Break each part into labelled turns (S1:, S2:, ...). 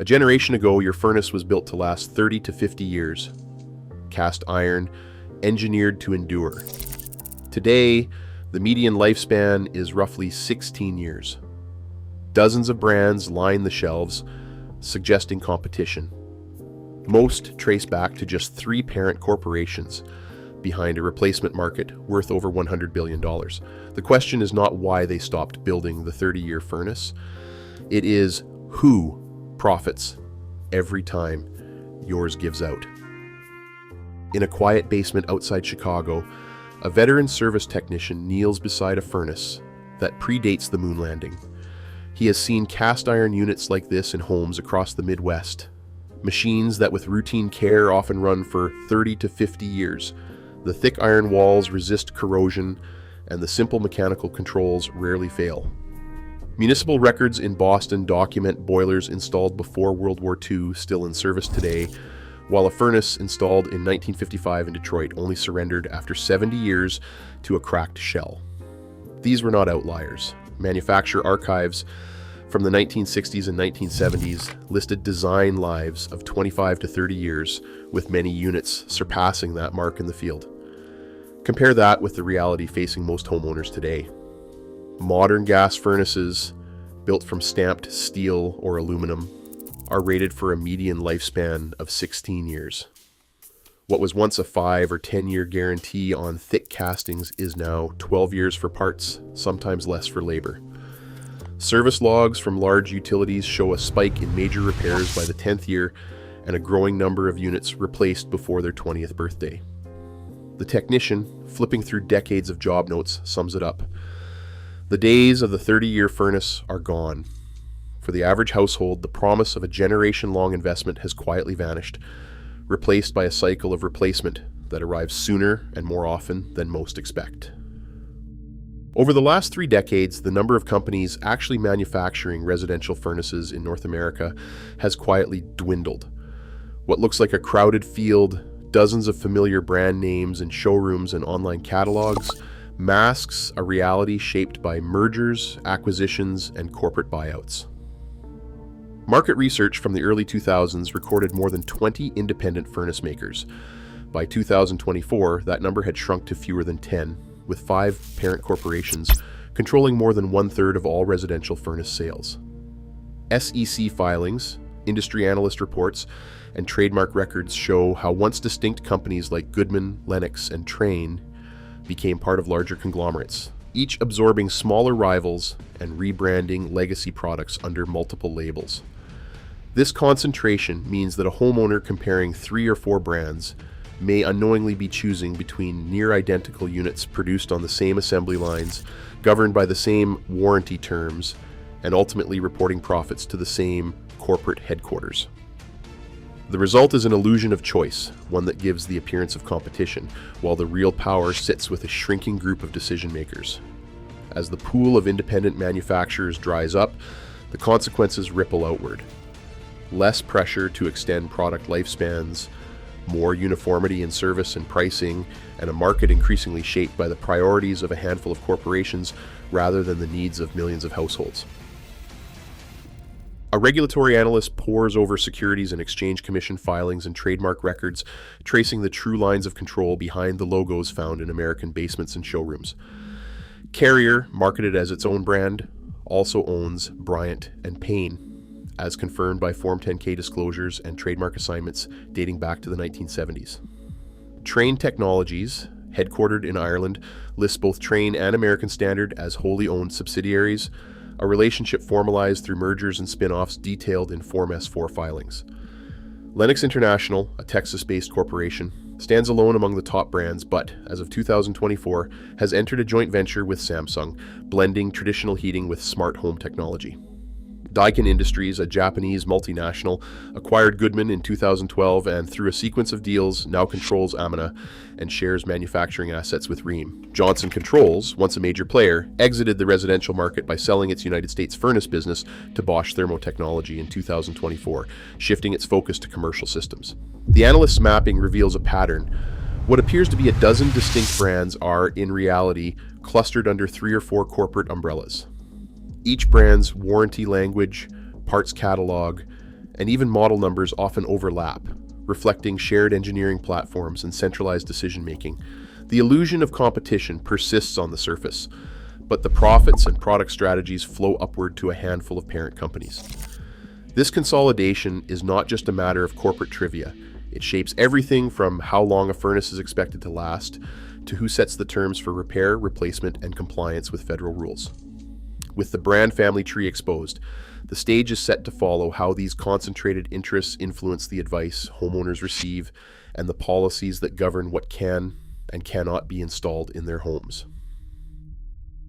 S1: A generation ago, your furnace was built to last 30 to 50 years. Cast iron, engineered to endure. Today, the median lifespan is roughly 16 years. Dozens of brands line the shelves, suggesting competition. Most trace back to just 3 parent corporations behind a replacement market worth over $100 billion. The question is not why they stopped building the 30-year furnace. It is who profits every time yours gives out. In a quiet basement outside Chicago, a veteran service technician kneels beside a furnace that predates the moon landing. He has seen cast iron units like this in homes across the Midwest. Machines that with routine care often run for 30 to 50 years. The thick iron walls resist corrosion, and the simple mechanical controls rarely fail. Municipal records in Boston document boilers installed before World War II still in service today, while a furnace installed in 1955 in Detroit only surrendered after 70 years to a cracked shell. These were not outliers. Manufacturer archives from the 1960s and 1970s listed design lives of 25 to 30 years, with many units surpassing that mark in the field. Compare that with the reality facing most homeowners today. Modern gas furnaces, built from stamped steel or aluminum, are rated for a median lifespan of 16 years. What was once a 5 or 10-year guarantee on thick castings is now 12 years for parts, sometimes less for labor. Service logs from large utilities show a spike in major repairs by the 10th year and a growing number of units replaced before their 20th birthday. The technician, flipping through decades of job notes, sums it up. The days of the 30-year furnace are gone. For the average household, the promise of a generation-long investment has quietly vanished, replaced by a cycle of replacement that arrives sooner and more often than most expect. Over the last 3 decades, the number of companies actually manufacturing residential furnaces in North America has quietly dwindled. What looks like a crowded field, dozens of familiar brand names in showrooms and online catalogs, masks a reality shaped by mergers, acquisitions, and corporate buyouts. Market research from the early 2000s recorded more than 20 independent furnace makers. By 2024, that number had shrunk to fewer than 10, with 5 parent corporations controlling more than 1/3 of all residential furnace sales. SEC filings, industry analyst reports, and trademark records show how once distinct companies like Goodman, Lennox, and Trane became part of larger conglomerates, each absorbing smaller rivals and rebranding legacy products under multiple labels. This concentration means that a homeowner comparing 3 or 4 brands may unknowingly be choosing between near-identical units produced on the same assembly lines, governed by the same warranty terms, and ultimately reporting profits to the same corporate headquarters. The result is an illusion of choice, one that gives the appearance of competition, while the real power sits with a shrinking group of decision makers. As the pool of independent manufacturers dries up, the consequences ripple outward. Less pressure to extend product lifespans, more uniformity in service and pricing, and a market increasingly shaped by the priorities of a handful of corporations rather than the needs of millions of households. A regulatory analyst pores over Securities and Exchange Commission filings and trademark records, tracing the true lines of control behind the logos found in American basements and showrooms. Carrier, marketed as its own brand, also owns Bryant and Payne, as confirmed by Form 10-K disclosures and trademark assignments dating back to the 1970s. Trane Technologies, headquartered in Ireland, lists both Trane and American Standard as wholly owned subsidiaries, a relationship formalized through mergers and spin-offs detailed in Form S-4 filings. Lennox International, a Texas-based corporation, stands alone among the top brands, but, as of 2024, has entered a joint venture with Samsung, blending traditional heating with smart home technology. Daikin Industries, a Japanese multinational, acquired Goodman in 2012 and through a sequence of deals now controls Amana and shares manufacturing assets with Rheem. Johnson Controls, once a major player, exited the residential market by selling its United States furnace business to Bosch Thermotechnology in 2024, shifting its focus to commercial systems. The analyst's mapping reveals a pattern. What appears to be a dozen distinct brands are, in reality, clustered under 3 or 4 corporate umbrellas. Each brand's warranty language, parts catalog, and even model numbers often overlap, reflecting shared engineering platforms and centralized decision-making. The illusion of competition persists on the surface, but the profits and product strategies flow upward to a handful of parent companies. This consolidation is not just a matter of corporate trivia. It shapes everything from how long a furnace is expected to last to who sets the terms for repair, replacement, and compliance with federal rules. With the brand family tree exposed, the stage is set to follow how these concentrated interests influence the advice homeowners receive and the policies that govern what can and cannot be installed in their homes.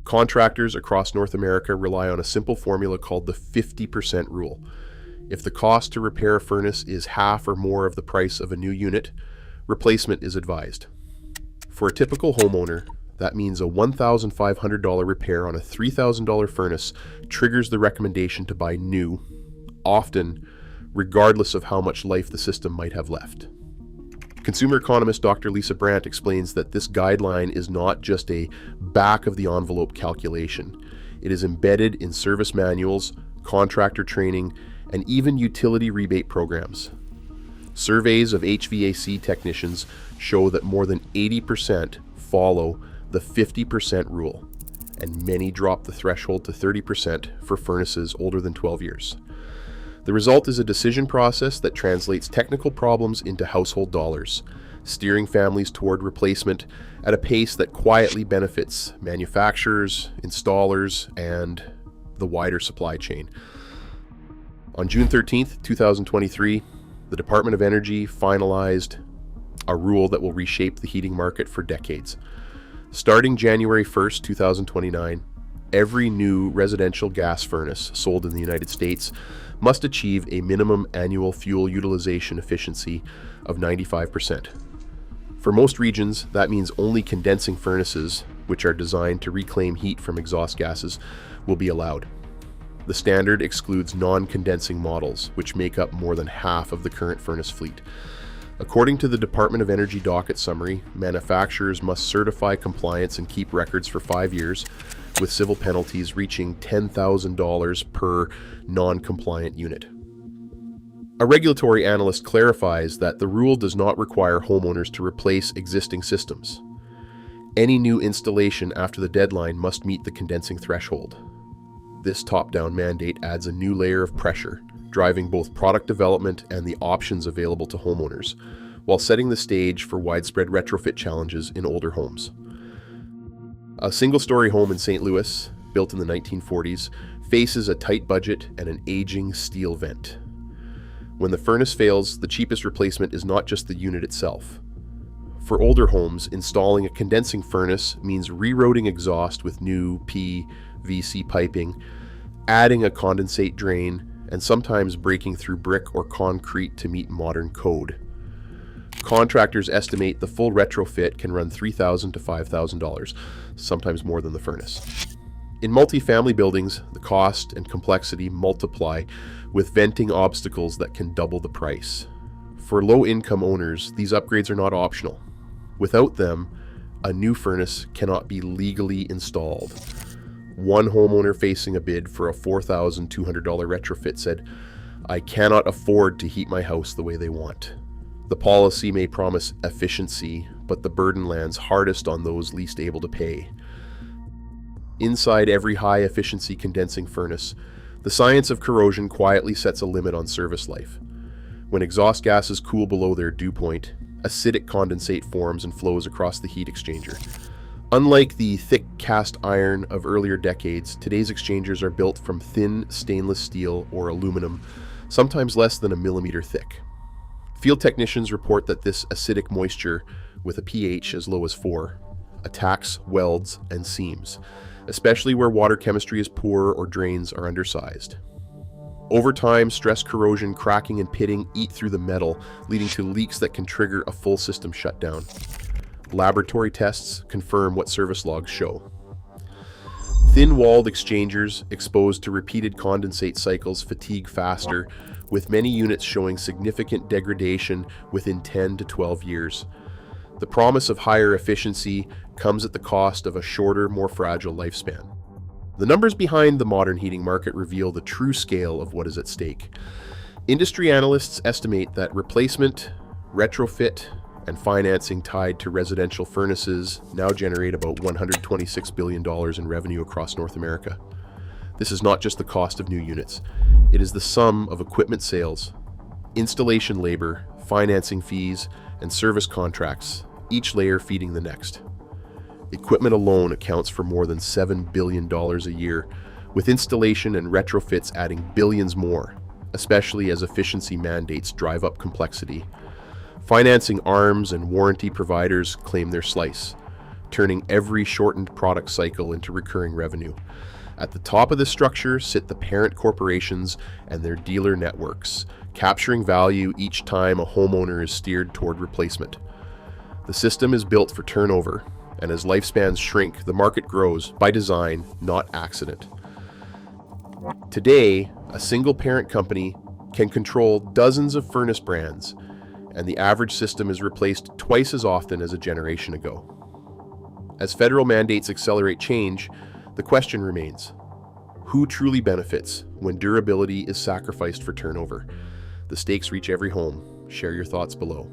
S1: Contractors across North America rely on a simple formula called the 50% rule. If the cost to repair a furnace is half or more of the price of a new unit, replacement is advised. For a typical homeowner, that means a $1,500 repair on a $3,000 furnace triggers the recommendation to buy new, often regardless of how much life the system might have left. Consumer economist Dr. Lisa Brandt explains that this guideline is not just a back-of-the-envelope calculation. It is embedded in service manuals, contractor training, and even utility rebate programs. Surveys of HVAC technicians show that more than 80% follow the 50% rule, and many drop the threshold to 30% for furnaces older than 12 years. The result is a decision process that translates technical problems into household dollars, steering families toward replacement at a pace that quietly benefits manufacturers, installers, and the wider supply chain. On June 13th, 2023, the Department of Energy finalized a rule that will reshape the heating market for decades. Starting January 1st, 2029, every new residential gas furnace sold in the United States must achieve a minimum annual fuel utilization efficiency of 95%. For most regions, that means only condensing furnaces, which are designed to reclaim heat from exhaust gases, will be allowed. The standard excludes non-condensing models, which make up more than half of the current furnace fleet. According to the Department of Energy docket summary, manufacturers must certify compliance and keep records for 5 years, with civil penalties reaching $10,000 per non-compliant unit. A regulatory analyst clarifies that the rule does not require homeowners to replace existing systems. Any new installation after the deadline must meet the condensing threshold. This top-down mandate adds a new layer of pressure, driving both product development and the options available to homeowners, while setting the stage for widespread retrofit challenges in older homes. A single-story home in St. Louis, built in the 1940s, faces a tight budget and an aging steel vent. When the furnace fails, the cheapest replacement is not just the unit itself. For older homes, installing a condensing furnace means rerouting exhaust with new PVC piping, adding a condensate drain, and sometimes breaking through brick or concrete to meet modern code. Contractors estimate the full retrofit can run $3,000 to $5,000, sometimes more than the furnace. In multifamily buildings, the cost and complexity multiply, with venting obstacles that can double the price. For low-income owners, these upgrades are not optional. Without them, a new furnace cannot be legally installed. One homeowner facing a bid for a $4,200 retrofit said, "I cannot afford to heat my house the way they want." The policy may promise efficiency, but the burden lands hardest on those least able to pay. Inside every high-efficiency condensing furnace, the science of corrosion quietly sets a limit on service life. When exhaust gases cool below their dew point, acidic condensate forms and flows across the heat exchanger. Unlike the thick cast iron of earlier decades, today's exchangers are built from thin stainless steel or aluminum, sometimes less than a millimeter thick. Field technicians report that this acidic moisture, with a pH as low as 4, attacks welds and seams, especially where water chemistry is poor or drains are undersized. Over time, stress corrosion, cracking, and pitting eat through the metal, leading to leaks that can trigger a full system shutdown. Laboratory tests confirm what service logs show. Thin-walled exchangers exposed to repeated condensate cycles fatigue faster, with many units showing significant degradation within 10 to 12 years. The promise of higher efficiency comes at the cost of a shorter, more fragile lifespan. The numbers behind the modern heating market reveal the true scale of what is at stake. Industry analysts estimate that replacement, retrofit, and financing tied to residential furnaces now generate about $126 billion in revenue across North America. This is not just the cost of new units, it is the sum of equipment sales, installation labor, financing fees, and service contracts, each layer feeding the next. Equipment alone accounts for more than $7 billion a year, with installation and retrofits adding billions more, especially as efficiency mandates drive up complexity. Financing arms and warranty providers claim their slice, turning every shortened product cycle into recurring revenue. At the top of the structure sit the parent corporations and their dealer networks, capturing value each time a homeowner is steered toward replacement. The system is built for turnover, and as lifespans shrink, the market grows by design, not accident. Today, a single parent company can control dozens of furnace brands, and the average system is replaced twice as often as a generation ago. As federal mandates accelerate change, the question remains: who truly benefits when durability is sacrificed for turnover? The stakes reach every home. Share your thoughts below.